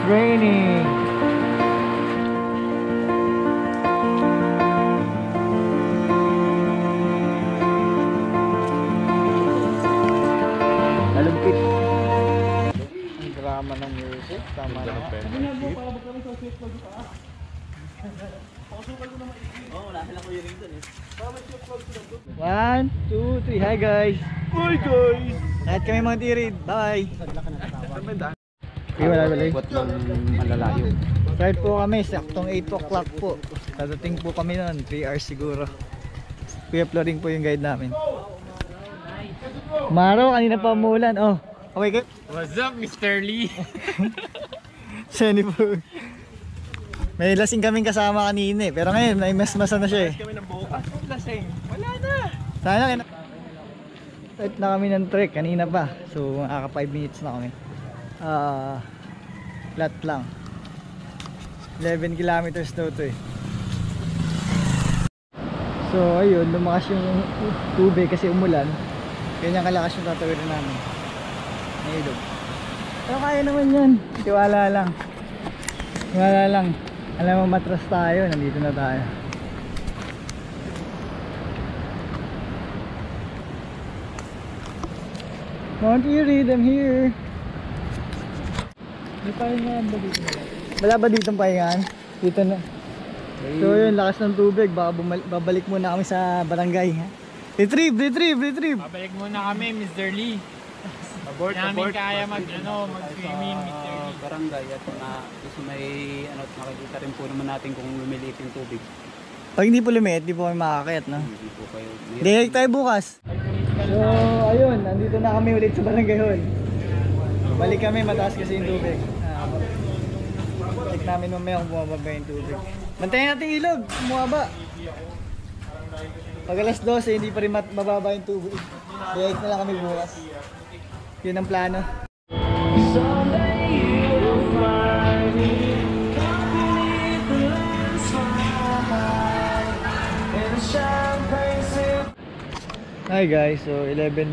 raining. Nalumpit. Ang drama ng music. Tama na. One, two, three. Hi guys. Hi guys! Lahat kami mga tirid. Bye. Okay, wala. Ikot ng malalayo. Start po kami, saktong 8 o'clock po. Dadating po kami noon, 3 hours siguro. Kuya Floring po yung guide namin. Maro, kanina pa umulan. Oh, okay ka? What's up, Mr. Lee? Seni po. May lasing kaming kasama kanina eh. Pero ngayon, may mas-masa na siya eh. Kami ng bukas. Lasing. Wala na. Sana start na kami ng trek kanina pa. So makaka 5 minutes na kami. Flat lang. 11 kilometers daw to eh. So ayun, lumakas yung tubig kasi umulan. Ganyan kalakas yung tatawirin namin. Nailog. Pero kaya naman yan. Tiwala lang. Tiwala lang. Alam mo, matras tayo. Nandito na tayo. Mount Erie, I'm here. May pahingaan ba dito? Wala ba ditong pahingaan? Dito na. So yun, lakas ng tubig. Baka babalik muna kami sa barangay. Retrieve. Babalik muna kami, Mr. Lee. Abort. Kaya mag-swimming, Mr. Lee. Barangay at kasi may nakikita rin po naman natin kung lumiliit yung tubig. Pag hindi po lumit, hindi po kami makakayat, no? Hindi po kayo. Direct tayo bukas. So, ayun, nandito na kami ulit sa barangay hall. Balik kami, mataas kasi yung tubig. Check namin mamaya kung bumababa yung tubig. Bantayan natin ilog, bumaba. Pag alas 12, hindi pa rin mababa yung tubig. Direct na lang kami bukas. Yun ang plano. Hi guys, so 11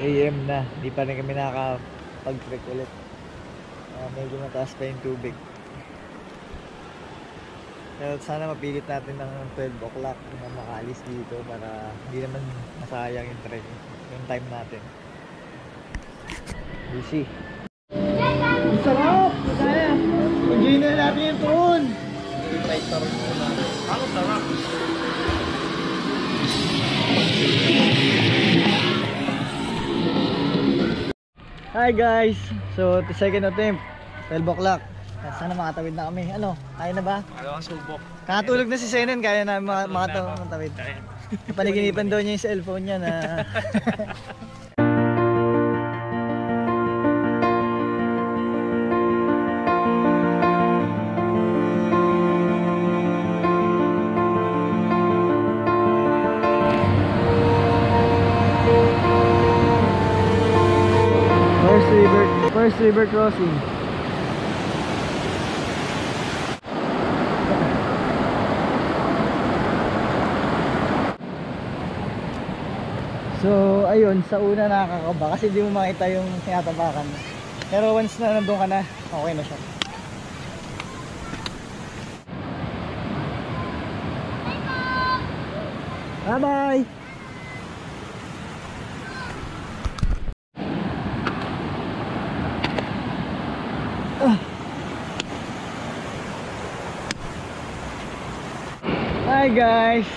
AM na. Di pa rin kami nakakapag-trek ulit. Medyo mataas pa yung tubig. Pero sana mapilit natin ng 12 o'clock na makalis dito para hindi naman masayang yung trek, yung time natin. We'll see. Ang sarap! Masaya! Enjoy na natin yung tuon! Ang sarap. Hi guys! So, the second attempt, 12 o'clock. Sana makatawid na kami. Ano? Kaya na ba? Ano ang subok? Kakatulog na si Senen, kaya na makatawid. Panaginipan daw niya yung cellphone niya na... First river crossing. So ayun, sa una nakakaba kasi di mo makita yung tinatapakan. Pero once na nandun ka na, okay na siya. Bye bye! Hi guys!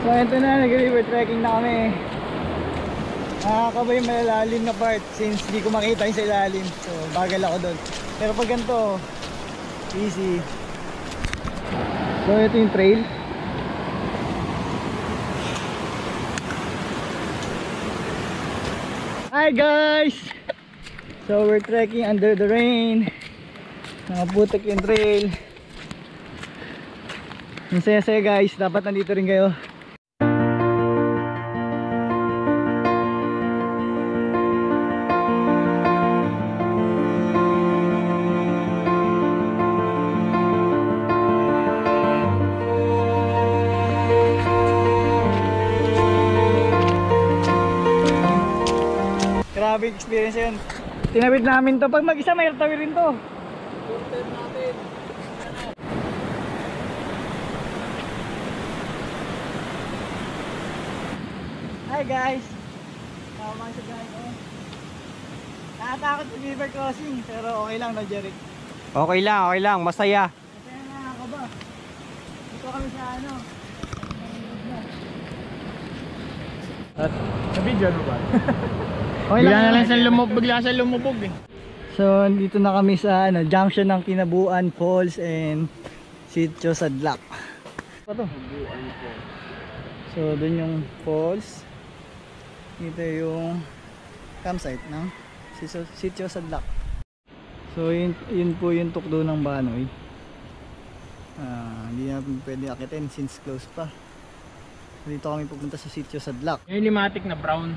So ito na, nag-river trekking na kami. Nakakaba yung malalalim na part since di ko makita yung sa ilalim. So bagal ako doon. Pero pag ganito, easy. So ito yung trail. Hi guys! So we're trekking under the rain. Nakaputik yung trail. Ang saya-saya guys, dapat nandito rin kayo. Grabe experience yun. Tinawid namin to. Pag mag-isa may tawirin to. Turn natin. Hi guys! Tama sa guys, oh. Nakatakot sa river crossing, pero okay lang, no, Jeric? Okay lang, masaya. Kasi nakakaba. Dito kami sa ano. Sa video ano ba? Okay Bigla na lang. lang bigla siya lumubog eh. So, dito na kami sa ano, junction ng Kinabuan Falls and Sitio Sadlac. Ito. So, dun yung falls. Dito yung campsite ng Sitio Sadlac. So, yun po yung tukdo ng Banoy. Hindi na pwede akitin since close pa. Dito kami pupunta sa Sitio Sadlac. Yung limatic na brown.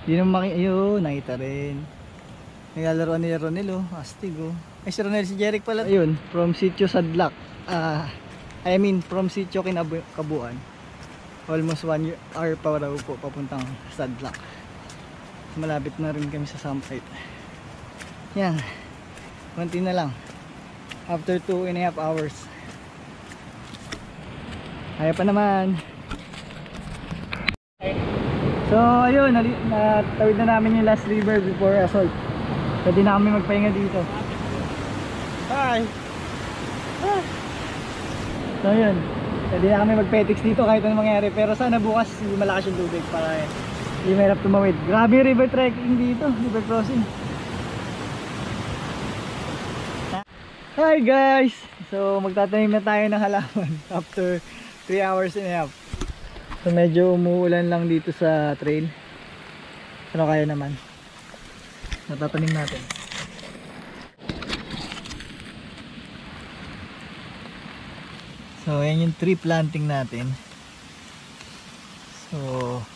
Hindi naman ayun, nakita rin. Naglalaro ni Ronel, oh, astig, oh. Ay, si Ronel, si Jeric pala. Ayun, from Sitio Sadlac. From Sitio Kinabuan. Almost 1 hour pa raw po papuntang Sadlac. Malapit na rin kami sa campsite. Yan. Konti na lang. After 2.5 hours. Kaya pa naman. So ayun, natawid na namin yung last river before assault. Pwede na kami magpahinga dito. Hi! So ayun, pwede na kami magpetix dito kahit anong mangyari. Pero sana bukas hindi malakas yung tubig para hindi mahirap tumawid. Grabe yung river trekking dito, river crossing. Hi guys! So magtatanim na tayo ng halaman after 3 hours and a half. So medyo umuulan lang dito sa trail. Pero kaya naman. Natatanim natin. So yan yung tree planting natin. So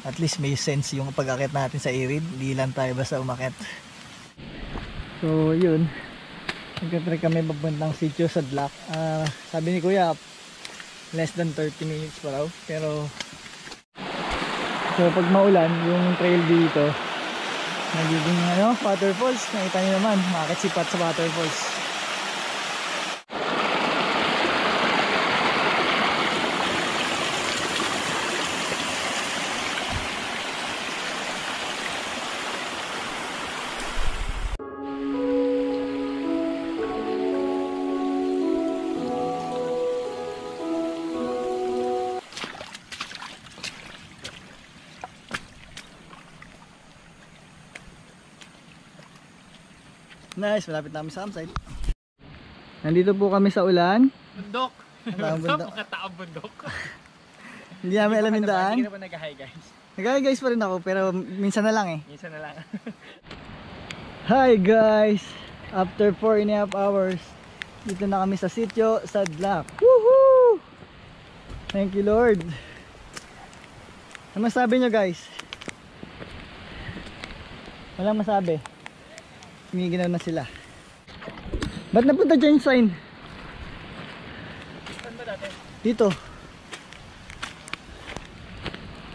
at least may sense yung pag-akit natin sa irid. Hindi lang tayo basta umakit. So yun. Nagka-try kami papuntang Sitio Sadlac. Sabi ni Kuya less than 30 minutes pa raw. Pero so pag maulan yung trail dito nagiging waterfalls. Nakita nyo naman, makakasipat sa waterfalls. Nice, malapit namin sa campsite. Nandito po kami sa ulan. Bundok. Kataang bundok. Kataang bundok. Hindi namin alam yung daan. Hindi na ba nag-hi guys? Nag-hi guys pa rin ako pero minsan na lang eh. Minsan na lang. Hi guys! After 4.5 hours, dito na kami sa Sitio Sadlac. Woohoo! Thank you Lord. Ano masabi nyo guys? Walang masabi. Tumiginaw na sila. Ba't napunta dyan yung sign? Saan ba dati? Dito.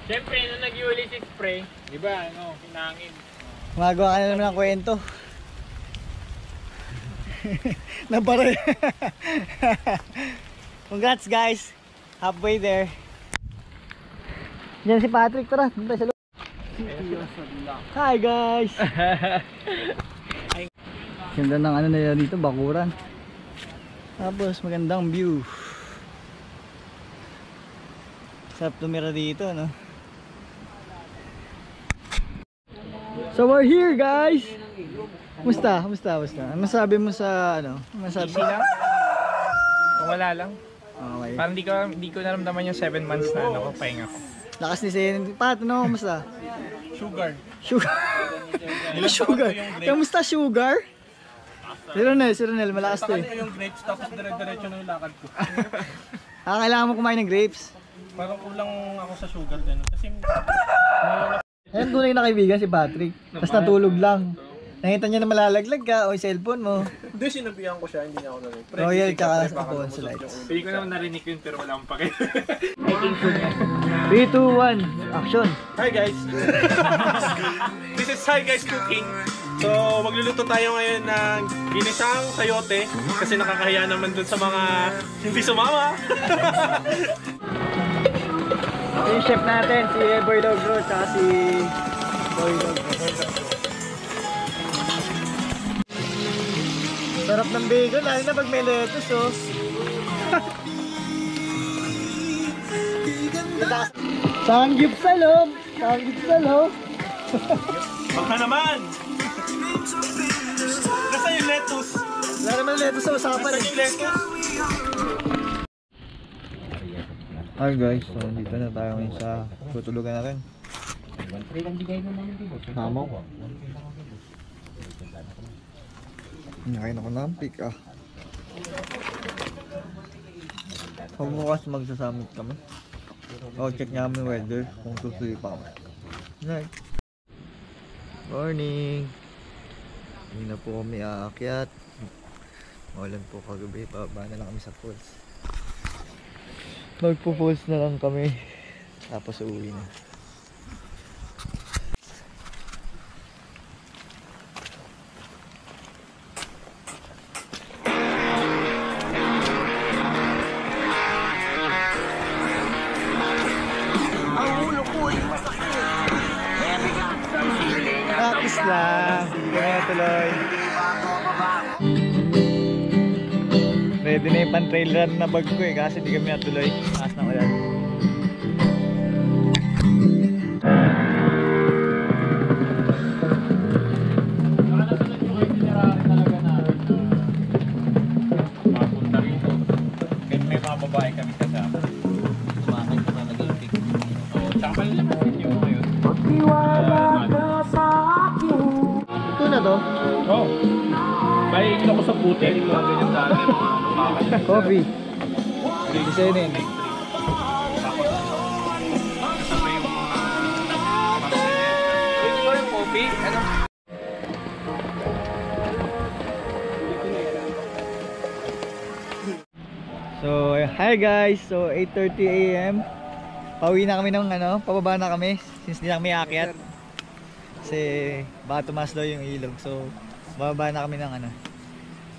Siyempre, nung nag-Ulysses spray, di ba, hinangin. Magawa ka na naman ng kwento. Naparoy. Congrats guys. Halfway there. Diyan si Patrick, tara. Punta sa loob. Hi guys. Ganda ng ano nila dito, bakuran. Tapos magandang view. Sarap tumira dito, no? So we're here guys. Musta? Ano masabi mo sa ano? Masabi Easy lang. Kung wala lang. Okay. Parang di ko naramdaman yung 7 months na pahinga ko. Lakas ni Sen. Pat, ano kamusta? Sugar. Sugar. Sugar. Kamusta sugar? Si Ronel, malakas to eh. Yung grapes tapos dire-diretso na yung lakad ko. Kailangan mo kumain ng grapes. Parang kulang ako sa sugar din. Kasi Ayan tunay na kaibigan si Patrick. Tapos natulog lang. Nakita niya na malalaglag ka o yung cellphone mo. Hindi, sinabihan ko siya, hindi niya ako narinig. Royal tsaka sa phone sa lights. Hindi ko naman narinig yun pero wala akong pake. 3, 2, 1, action! Hi guys! This is Hi Guys Cooking. So, magluluto tayo ngayon ng ginisang sayote kasi nakakahiya naman dun sa mga hindi sumama. Ito yung chef natin, si Boy Dogro tsaka si Boy Dogro. Sarap ng bacon, lalo na pag may lettuce, oh. Sanggipsal, oh. Sanggipsal, oh. Baka naman! Nasaan yung lettuce? Wala naman lettuce sa usapan, Nasaan yung lettuce? Hi guys, so dito na tayo ngayon sa tutulugan natin. Hamo. Nakain ako ng pick ah. Bukas magsasamit kami. O check nga kami weather kung tutuloy pa kami. Night. Morning. Hindi na po kami aakyat. Maulan po kagabi, pababa na lang kami sa falls. Magpo-falls na lang kami. Tapos uuwi na. Practice lang. Hindi kami natuloy. Ready na yung pan-trail run na bag ko eh. Kasi hindi kami natuloy. Taas na ulan. Nakanasunod yung itinerary talaga namin na mapunta rito. Kahit may mga babae kami kasama. Sumakay ka na nag-iipig. Oo, tsaka pala naman video mo ngayon. Ito na to. Oo. Bayin ako sa puti. Mga ganyan dati. Coffee. Designin. So, hi guys. So, 8:30 AM. Pauwi na kami ng pababa na kami since hindi na kami aakyat. Kasi baka tumaas daw yung ilog. So, bababa na kami ng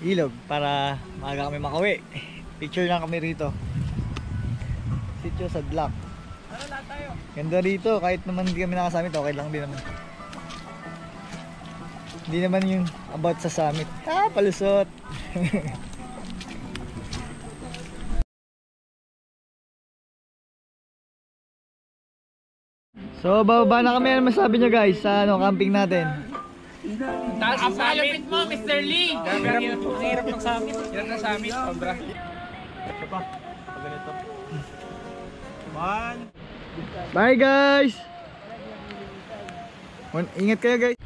ilog para maaga kami makauwi. Picture lang kami rito. Sitio sa Black. Ganda rito, kahit naman hindi kami nakasamit, okay lang din naman. Hindi naman yung about sa summit. Palusot. So, bababa na kami. Ano masabi nyo guys sa camping natin? Taas ang palapit mo, Mr. Lee! Ang hirap ng summit. Hirap ng summit, sobra. Ito pa. Pag ganito. Bye guys! Ingat kayo guys!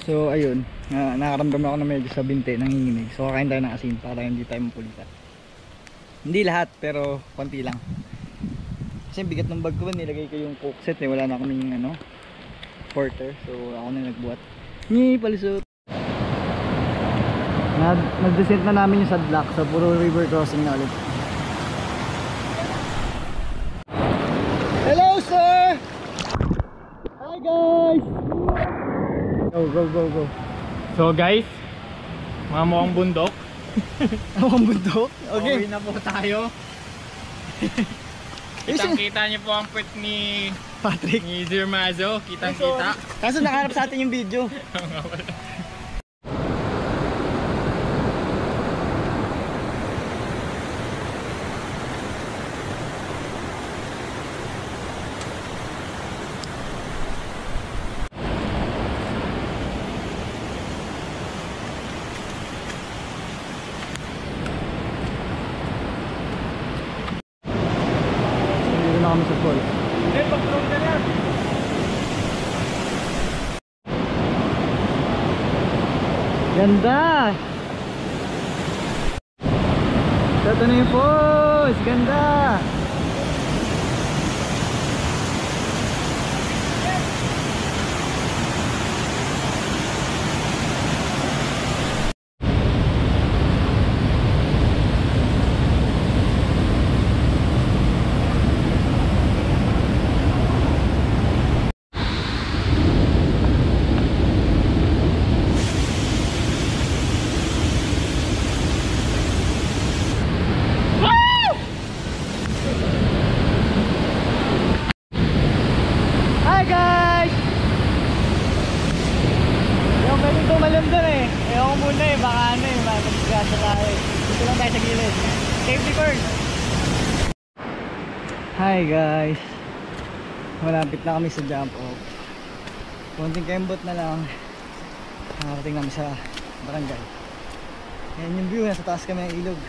So ayun, nakaramdam ako na medyo sa binte, nanginginig. So kakain tayo ng asin para hindi tayo mapulitan. Hindi lahat, pero konti lang. Kasi bigat ng bag ko, nilagay ko yung coke set eh. Wala na kaming porter. So ako na nagbuhat. Palisot! Nag-descent na namin yung Sadlak. So puro river crossing na ulit. Hello sir! Hi guys! Go. So guys, mga mukhang bundok. Ang bundok? Okay. Uwi na po tayo. Kitang-kita niyo po ang puwet ni Patrick. ni Sir Mazo. Kitang-kita. Kaso nakaharap sa atin yung video. Dito na kami sa falls. Ganda! Ito na yung falls! Ganda! Dito lang tayo sa gilid. Safety first! Hi guys! Malapit na kami sa jump off. Konting kembot na lang. Nakarating kami sa barangay. Ayan yung view, nasa taas kami ng ilog.